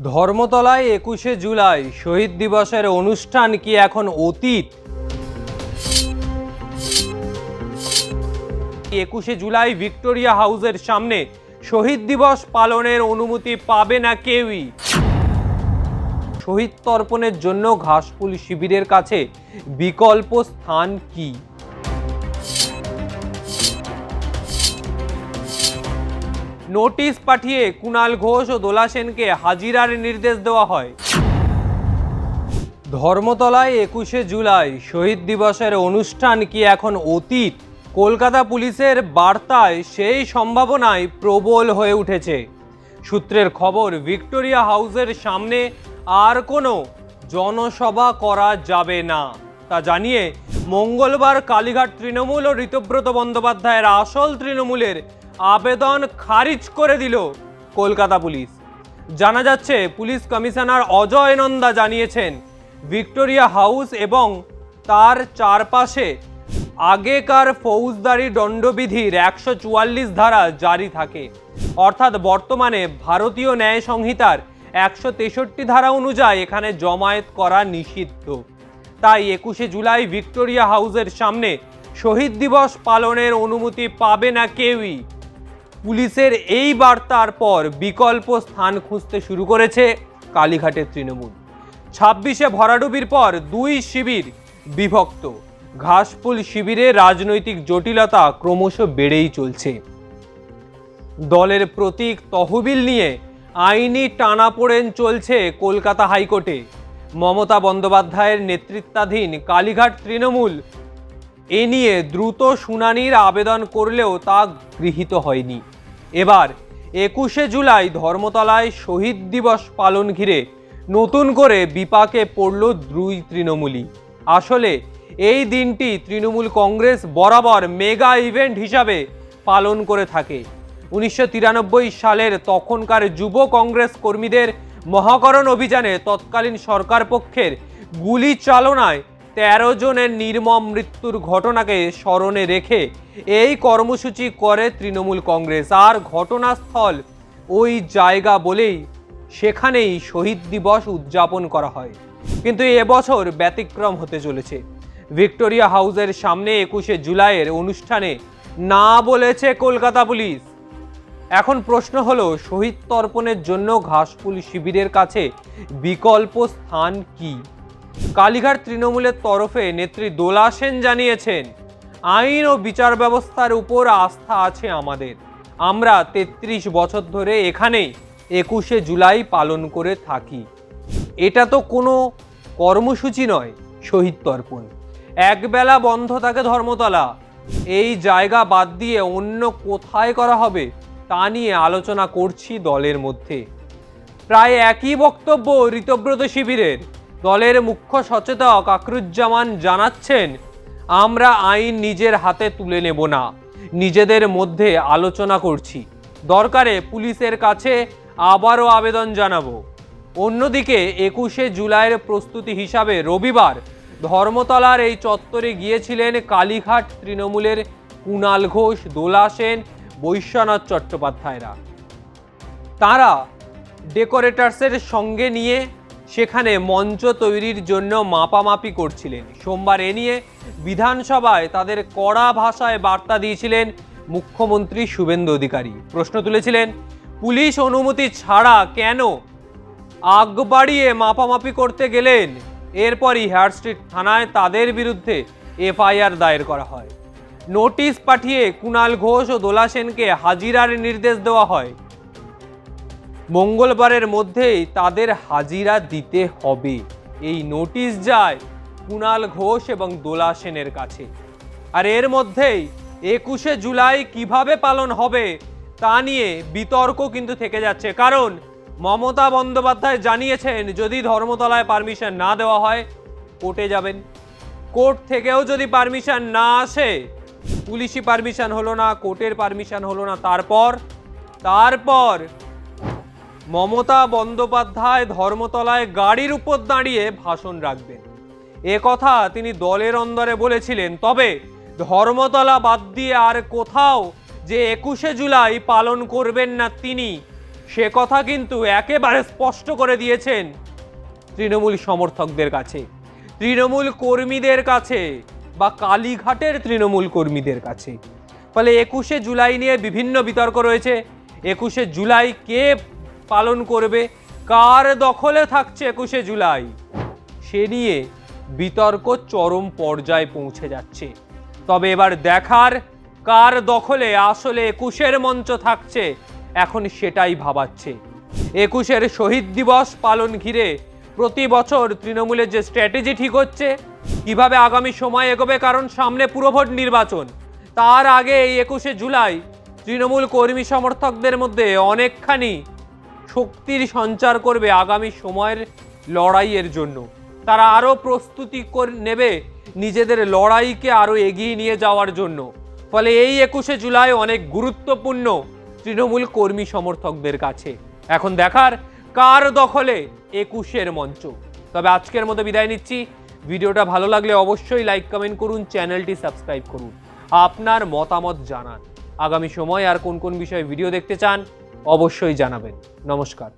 ধর্মতলায় ২১শে জুলাই শহীদ দিবসের অনুষ্ঠান কি এখন অতীত? ২১শে জুলাই ভিক্টোরিয়া হাউসের সামনে শহীদ দিবস পালনের অনুমতি পাবে না কেউই। শহীদ তর্পণের জন্য ঘাসফুল শিবিরের কাছে বিকল্প স্থান কি? নোটিশ পাঠিয়ে কুণাল ঘোষ ও দোলা সেনকে হাজিরার নির্দেশ দেওয়া হয়। ধর্মতলায় ২১শে জুলাই শহীদ দিবসের অনুষ্ঠান কি এখন অতীত? কলকাতা পুলিশের বার্তায় সেই সম্ভাবনায় প্রবল হয়ে উঠেছে। সূত্রের খবর, ভিক্টোরিয়া হাউসের সামনে আর কোনো জনসভা করা যাবে না তা জানিয়ে মঙ্গলবার কালীঘাট তৃণমূল ও ঋতব্রত বন্দ্যোপাধ্যায়ের আসল তৃণমূলের আবেদন খারিজ করে দিল কলকাতা পুলিশ। জানা যাচ্ছে, পুলিশ কমিশনার অজয় নন্দা জানিয়েছেন, ভিক্টোরিয়া হাউস এবং তার চারপাশে আগেকার ফৌজদারি দণ্ডবিধির ১৪৪ ধারা জারি থাকে। অর্থাৎ বর্তমানে ভারতীয় ন্যায় সংহিতার ১৬৩ ধারা অনুযায়ী এখানে জমায়েত করা নিষিদ্ধ। তাই ২১শে জুলাই ভিক্টোরিয়া হাউসের সামনে শহীদ দিবস পালনের অনুমতি পাবে না কেউই। পুলিশের এই বার্তার পর বিকল্প স্থান খুঁজতে শুরু করেছে কালীঘাটের তৃণমূল। ২৬শে ভরাডুবির পর দুই শিবির বিভক্ত। ঘাসফুল শিবিরে রাজনৈতিক জটিলতা ক্রমশ বেড়েই চলছে। দলের প্রতীক তহবিল নিয়ে আইনি টানাপোড়েন চলছে কলকাতা হাইকোর্টে। মমতা বন্দ্যোপাধ্যায়ের নেতৃত্বাধীন কালীঘাট তৃণমূল এ নিয়ে দ্রুত শুনানির আবেদন করলেও তা গৃহীত হয়নি। এবার ২১শে জুলাই ধর্মতলায় শহীদ দিবস পালন ঘিরে নতুন করে বিপাকে পড়ল দুই তৃণমূলই। আসলে এই দিনটি তৃণমূল কংগ্রেস বরাবর মেগা ইভেন্ট হিসাবে পালন করে থাকে। ১৯৯৩ সালের তখনকার যুব কংগ্রেস কর্মীদের মহাকরণ অভিযানে তৎকালীন সরকার পক্ষের গুলি চালনায় ১৩ জনের নির্মম মৃত্যুর ঘটনাকে স্মরণে রেখে এই কর্মসূচি করে তৃণমূল কংগ্রেস। আর ঘটনাস্থল ওই জায়গা বলেই সেখানেই শহীদ দিবস উদযাপন করা হয়। কিন্তু এবছর ব্যতিক্রম হতে চলেছে। ভিক্টোরিয়া হাউসের সামনে ২১শে জুলাইয়ের অনুষ্ঠানে না বলেছে কলকাতা পুলিশ। এখন প্রশ্ন হলো, শহীদ তর্পণের জন্য ঘাসফুল শিবিরের কাছে বিকল্প স্থান কি? কালীঘাট তৃণমূলের তরফে নেত্রী দোলা সেন জানিয়েছেন, আইন ও বিচার ব্যবস্থার উপর আস্থা আছে আমাদের। আমরা ৩৩ বছর ধরে এখানেই ২১শে জুলাই পালন করে থাকি। এটা তো কোনো কর্মসূচি নয়, শহীদ তর্পণ। একবেলা বন্ধ থাকে ধর্মতলা। এই জায়গা বাদ দিয়ে অন্য কোথায় করা হবে তা নিয়ে আলোচনা করছি দলের মধ্যে। প্রায় একই বক্তব্য ঋতব্রত শিবিরের। দলের মুখ্য সচেতক আকরুজ্জামান জানাচ্ছেন, আমরা আইন নিজের হাতে তুলে নেব না, নিজেদের মধ্যে আলোচনা করছি, দরকারে পুলিশের কাছে আবারও আবেদন জানাবো। অন্যদিকে ২১শে জুলাইয়ের প্রস্তুতি হিসাবে রবিবার ধর্মতলার এই চত্বরে গিয়েছিলেন কালীঘাট তৃণমূলের কুণাল ঘোষ, দোলা সেন, বৈশ্বনাথ চট্টোপাধ্যায়রা। তারা ডেকোরেটার্সের সঙ্গে নিয়ে সেখানে মঞ্চ তৈরির জন্য মাপামাপি করছিলেন। সোমবার এ নিয়ে বিধানসভায় তাদের কড়া ভাষায় বার্তা দিয়েছিলেন মুখ্যমন্ত্রী শুভেন্দু অধিকারী। প্রশ্ন তুলেছিলেন, পুলিশ অনুমতি ছাড়া কেন আগ বাড়িয়ে মাপামাপি করতে গেলেন? এরপরই হেয়ার স্ট্রিট থানায় তাদের বিরুদ্ধে এফআইআর দায়ের করা হয়। নোটিশ পাঠিয়ে কুণাল ঘোষ ও দোলা সেনকে হাজিরার নির্দেশ দেওয়া হয়। মঙ্গলবারের মধ্যেই তাদের হাজিরা দিতে হবে। এই নোটিশ যায় কুণাল ঘোষ এবং দোলা সেনের কাছে। আর এর মধ্যেই ২১শে জুলাই কিভাবে পালন হবে তা নিয়ে বিতর্ক কিন্তু থেকে যাচ্ছে। কারণ মমতা বন্দ্যোপাধ্যায় জানিয়েছেন, যদি ধর্মতলায় পারমিশন না দেওয়া হয় কোর্টে যাবেন। কোর্ট থেকেও যদি পারমিশন না আসে, পুলিশি পারমিশন হলো না, কোর্টের পারমিশন হলো না, তারপর মমতা বন্দ্যোপাধ্যায় ধর্মতলায় গাড়ির উপর দাঁড়িয়ে ভাষণ রাখবেন। এ কথা তিনি দলের অন্দরে বলেছিলেন। তবে ধর্মতলা বাদ দিয়ে আর কোথাও যে ২১শে জুলাই পালন করবেন না তিনি, সে কথা কিন্তু একেবারে স্পষ্ট করে দিয়েছেন তৃণমূল সমর্থকদের কাছে, তৃণমূল কর্মীদের কাছে বা কালীঘাটের তৃণমূল কর্মীদের কাছে। ফলে 21শে জুলাই নিয়ে বিভিন্ন বিতর্ক রয়েছে। 21শে জুলাই কে পালন করবে, কার দখলে থাকছে 21শে জুলাই, সে নিয়ে বিতর্ক চরম পর্যায়ে পৌঁছে যাচ্ছে। তবে এবার দেখার কার দখলে আসলে 21শের মঞ্চ থাকছে, এখন সেটাই ভাবাচ্ছে। 21শের শহীদ দিবস পালন ঘিরে প্রতি বছর তৃণমূলের যে স্ট্র্যাটেজি ঠিক হচ্ছে, কিভাবে আগামী সময় এগোবে, কারণ সামনে পুরভোট নির্বাচন। তার আগে এই 21শে জুলাই তৃণমূল কর্মী সমর্থকদের মধ্যে অনেকখানি শক্তির সঞ্চার করবে আগামী সময়ের লড়াইয়ের জন্য। তারা আরও প্রস্তুতি নেবে নিজেদের লড়াইকে আরও এগিয়ে নিয়ে যাওয়ার জন্য। ফলে এই 21শে জুলাই অনেক গুরুত্বপূর্ণ তৃণমূল কর্মী সমর্থকদের কাছে। এখন দেখার কার দখলে 21শের মঞ্চ। তবে আজকের মতো বিদায় নিচ্ছি। ভিডিওটা ভালো লাগলে অবশ্যই লাইক কমেন্ট করুন, চ্যানেলটি সাবস্ক্রাইব করুন, আপনার মতামত জানান। আগামী সময় আর কোন কোন বিষয়ে ভিডিও দেখতে চান অবশ্যই জানাবেন। নমস্কার।